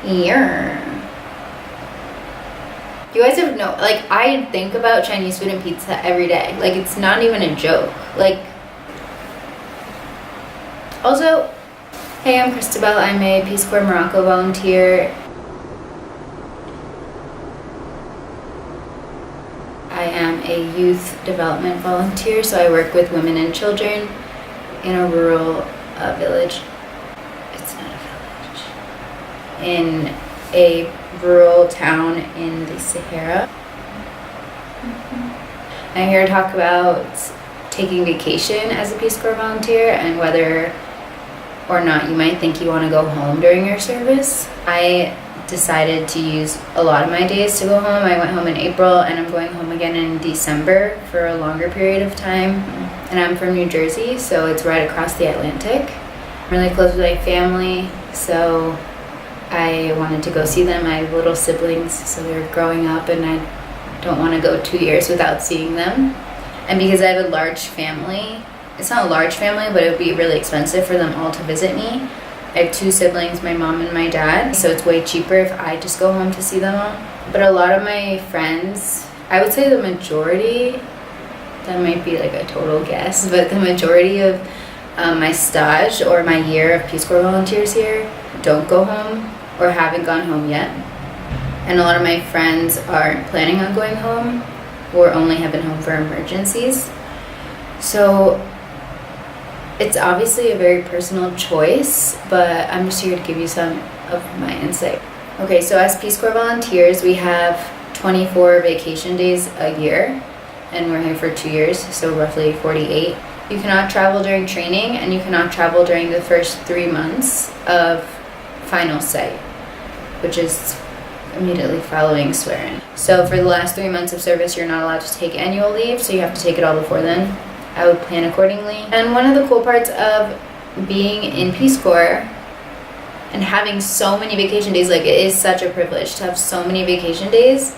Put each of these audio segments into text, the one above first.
Yeah. You guys have no, like, I think about Chinese food and pizza every day. Like, it's not even a joke. Like, also, hey, I'm Christabel. I'm a Peace Corps Morocco volunteer. I am a youth development volunteer, so I work with women and children in a rural village. It's not a village. In a rural town in the Sahara. I'm here to talk about taking vacation as a Peace Corps volunteer and whether or not you might think you want to go home during your service. I decided to use a lot of my days to go home. I went home in April and I'm going home again in December for a longer period of time. And I'm from New Jersey, so it's right across the Atlantic. I'm really close with my family, so I wanted to go see them. I have little siblings, so they're growing up and I don't want to go 2 years without seeing them. And because I have a large family, it's not a large family, but it would be really expensive for them all to visit me. I have 2 siblings, my mom and my dad, so it's way cheaper if I just go home to see them all. But a lot of my friends, I would say the majority, that might be like a total guess, but the majority of my stage or my year of Peace Corps volunteers here don't go home or haven't gone home yet. And a lot of my friends aren't planning on going home or only have been home for emergencies. So it's obviously a very personal choice, but I'm just here to give you some of my insight. Okay, so as Peace Corps volunteers, we have 24 vacation days a year, and we're here for 2 years, so roughly 48. You cannot travel during training, and you cannot travel during the first 3 months of final sight, which is immediately following swearing. So for the last 3 months of service, you're not allowed to take annual leave, so you have to take it all before then. I would plan accordingly. And one of the cool parts of being in Peace Corps and having so many vacation days, like, it is such a privilege to have so many vacation days.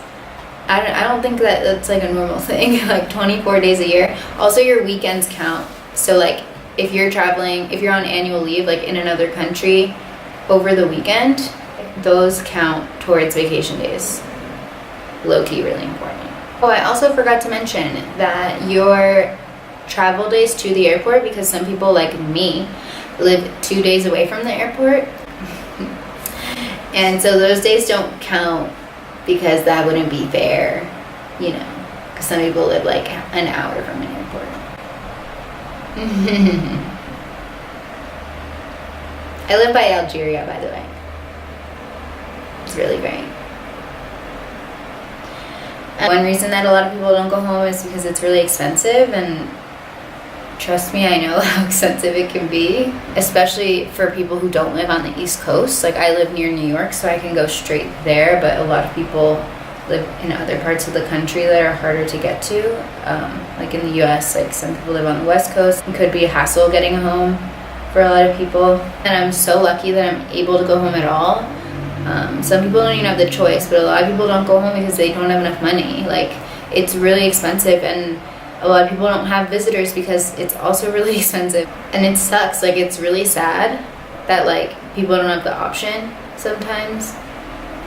I don't think that that's like a normal thing, like 24 days a year. Also, your weekends count. So like if you're traveling, if you're on annual leave, like in another country over the weekend, those count towards vacation days. Low-key really important. Oh, I also forgot to mention that your travel days to the airport, because some people like me live 2 days away from the airport. And so those days don't count because that wouldn't be fair, you know, because some people live like an hour from an airport. I live by Algeria, by the way. It's really great. And one reason that a lot of people don't go home is because it's really expensive, and trust me, I know how expensive it can be, especially for people who don't live on the East Coast. Like, I live near New York, so I can go straight there, but a lot of people live in other parts of the country that are harder to get to. Like in the US, like some people live on the West Coast. It could be a hassle getting home for a lot of people. And I'm so lucky that I'm able to go home at all. Some people don't even have the choice, but a lot of people don't go home because they don't have enough money. Like, it's really expensive, and a lot of people don't have visitors because it's also really expensive. And it sucks. Like, it's really sad that like people don't have the option sometimes.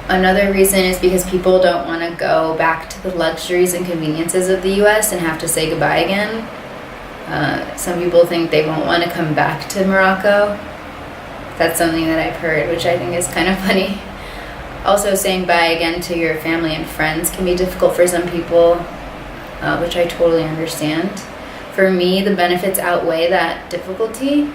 Another reason is because people don't want to go back to the luxuries and conveniences of the US and have to say goodbye again. Some people think they won't want to come back to Morocco. That's something that I've heard, which I think is kind of funny. Also, saying bye again to your family and friends can be difficult for some people, which I totally understand. For me, the benefits outweigh that difficulty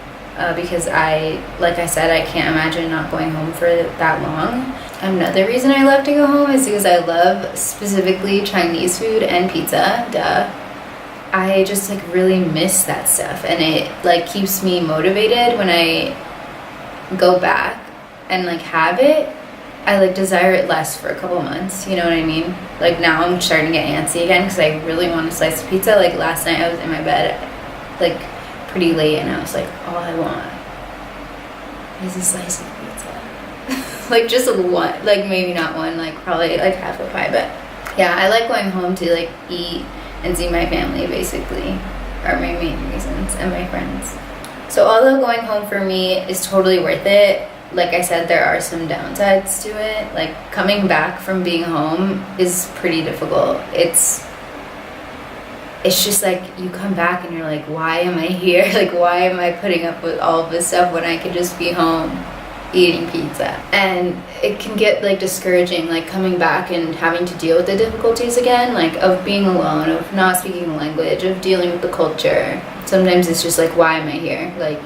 because like I said, I can't imagine not going home for that long. Another reason I love to go home is because I love specifically Chinese food and pizza, duh. I just like really miss that stuff, and it like keeps me motivated when I go back and like have it. I like desire it less for a couple months, you know what I mean? Like, now I'm starting to get antsy again because I really want a slice of pizza. Like, last night I was in my bed like pretty late, and I was like, all I want is a slice of pizza. Like, just one, like maybe not one, like probably like half a pie. But yeah, I like going home to like eat and see my family, basically, are my main reasons, and my friends. So although going home for me is totally worth it, like I said, there are some downsides to it. Like coming back from being home is pretty difficult. It's just like you come back and you're like, why am I here? Like, why am I putting up with all of this stuff when I could just be home eating pizza? And it can get like discouraging, like coming back and having to deal with the difficulties again, like of being alone, of not speaking the language, of dealing with the culture. Sometimes it's just like, why am I here? Like,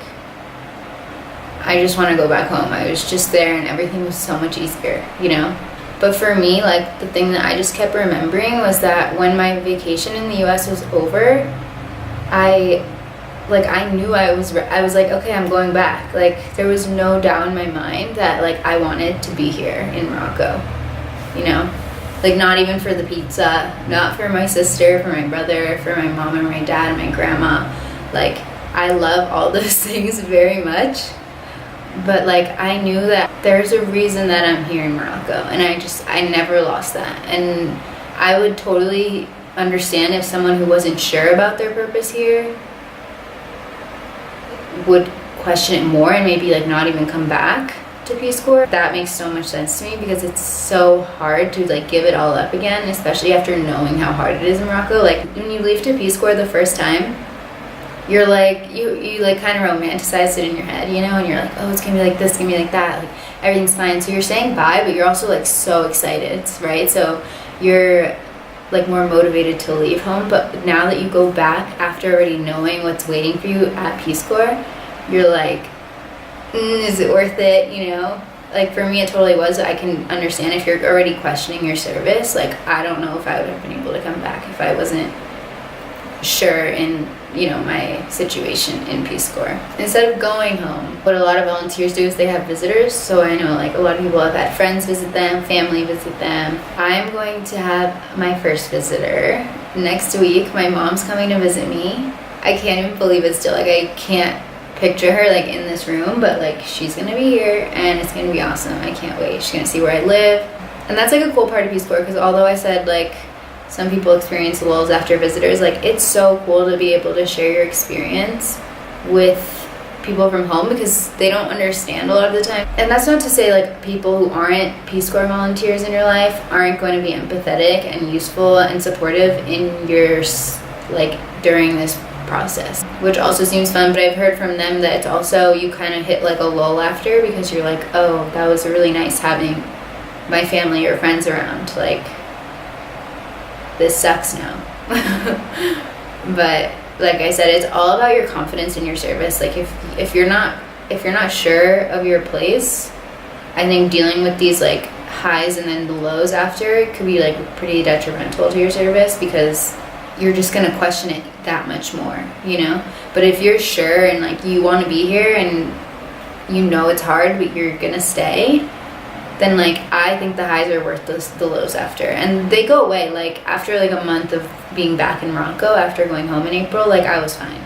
I just want to go back home. I was just there and everything was so much easier, you know? But for me, like the thing that I just kept remembering was that when my vacation in the US was over, I knew I was like, okay, I'm going back. Like there was no doubt in my mind that like I wanted to be here in Morocco, you know? Like not even for the pizza, not for my sister, for my brother, for my mom and my dad and my grandma. Like I love all those things very much. But like I knew that there's a reason that I'm here in Morocco, and I never lost that. And I would totally understand if someone who wasn't sure about their purpose here would question it more and maybe like not even come back to Peace Corps. That makes so much sense to me because it's so hard to like give it all up again, especially after knowing how hard it is in Morocco. Like when you leave to Peace Corps the first time, you're like, you like kind of romanticize it in your head, you know, and you're like, oh, it's gonna be like this, it's gonna be like that, like everything's fine. So you're saying bye, but you're also like so excited, right? So you're like more motivated to leave home. But now that you go back after already knowing what's waiting for you at Peace Corps, you're like, is it worth it, you know? Like for me, it totally was. I can understand if you're already questioning your service. Like I don't know if I would have been able to come back if I wasn't sure in, you know, my situation in Peace Corps. Instead of going home, what a lot of volunteers do is they have visitors. So I know like a lot of people have had friends visit them, family visit them. I'm going to have my first visitor next week. My mom's coming to visit me. I can't even believe it still. Like I can't picture her like in this room, but like she's gonna be here and it's gonna be awesome. I can't wait. She's gonna see where I live. And that's like a cool part of Peace Corps, because although I said like some people experience lulls after visitors, like it's so cool to be able to share your experience with people from home because they don't understand a lot of the time. And that's not to say like people who aren't Peace Corps volunteers in your life aren't going to be empathetic and useful and supportive in your like during this process, which also seems fun. But I've heard from them that it's also, you kind of hit like a lull after because you're like, oh, that was really nice having my family or friends around. Like this sucks now. But like I said, it's all about your confidence in your service. Like if you're not sure of your place, I think dealing with these like highs and then the lows after could be like pretty detrimental to your service, because you're just gonna question it that much more, you know? But if you're sure and like you want to be here and you know it's hard but you're gonna stay, then like I think the highs are worth the lows after, and they go away. Like after like a month of being back in Morocco after going home in April, like I was fine.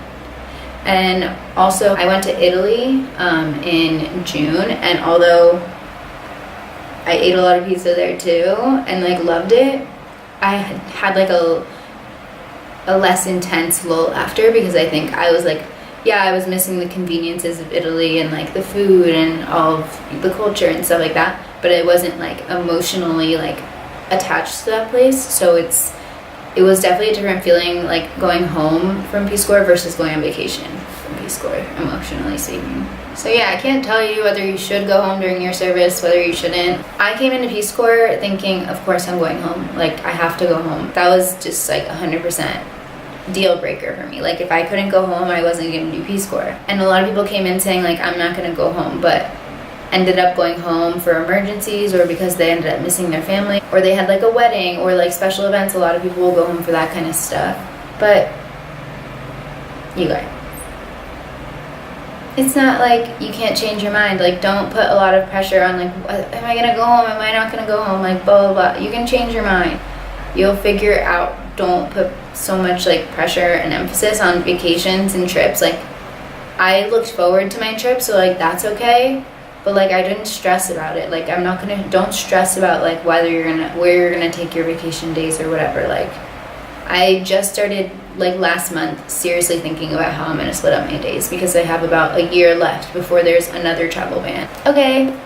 And also I went to Italy in June, and although I ate a lot of pizza there too and like loved it, I had like a less intense lull after, because I think I was like, yeah, I was missing the conveniences of Italy and like the food and all of the culture and stuff like that, but it wasn't like emotionally like attached to that place. So it was definitely a different feeling like going home from Peace Corps versus going on vacation from Peace Corps, emotionally speaking. So yeah, I can't tell you whether you should go home during your service, whether you shouldn't. I came into Peace Corps thinking, of course I'm going home. Like I have to go home. That was just like 100% deal breaker for me. Like if I couldn't go home, I wasn't going to do Peace Corps. And a lot of people came in saying like, I'm not going to go home, but ended up going home for emergencies or because they ended up missing their family or they had like a wedding or like special events. A lot of people will go home for that kind of stuff. But you guys, it's not like you can't change your mind. Like don't put a lot of pressure on like, am I going to go home? Am I not going to go home? Like blah, blah, blah. You can change your mind. You'll figure it out. Don't put so much like pressure and emphasis on vacations and trips. Like I looked forward to my trip, so like that's okay, but like I didn't stress about it. Like don't stress about like where you're gonna take your vacation days or whatever. Like I just started like last month, seriously thinking about how I'm gonna split up my days because I have about a year left before there's another travel ban. Okay,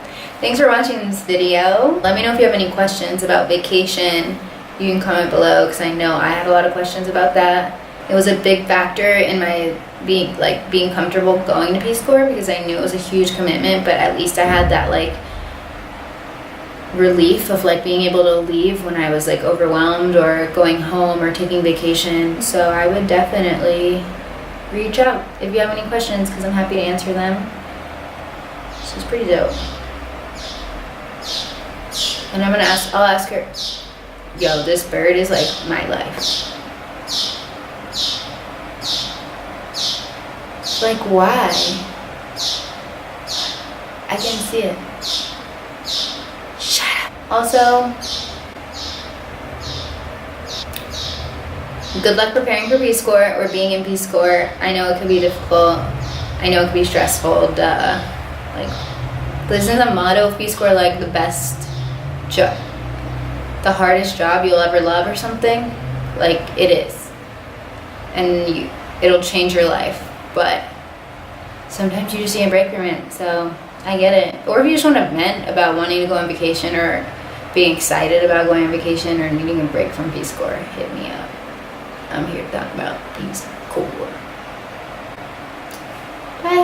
thanks for watching this video. Let me know if you have any questions about vacation. You can comment below because I know I had a lot of questions about that. It was a big factor in my being comfortable going to Peace Corps because I knew it was a huge commitment, but at least I had that like relief of like being able to leave when I was like overwhelmed or going home or taking vacation. So I would definitely reach out if you have any questions because I'm happy to answer them. This is pretty dope. And I'll ask her, yo, this bird is like my life. Like, why? I can see it. Shut up. Also, good luck preparing for Peace Corps or being in Peace Corps. I know it could be difficult. I know it could be stressful. Like, this isn't the motto of Peace Corps, like the best job, the hardest job you'll ever love or something. Like, it is. And it'll change your life. But sometimes you just need a break from it, so I get it. Or if you just want to vent about wanting to go on vacation or being excited about going on vacation or needing a break from Peace Corps, hit me up. I'm here to talk about Peace Corps.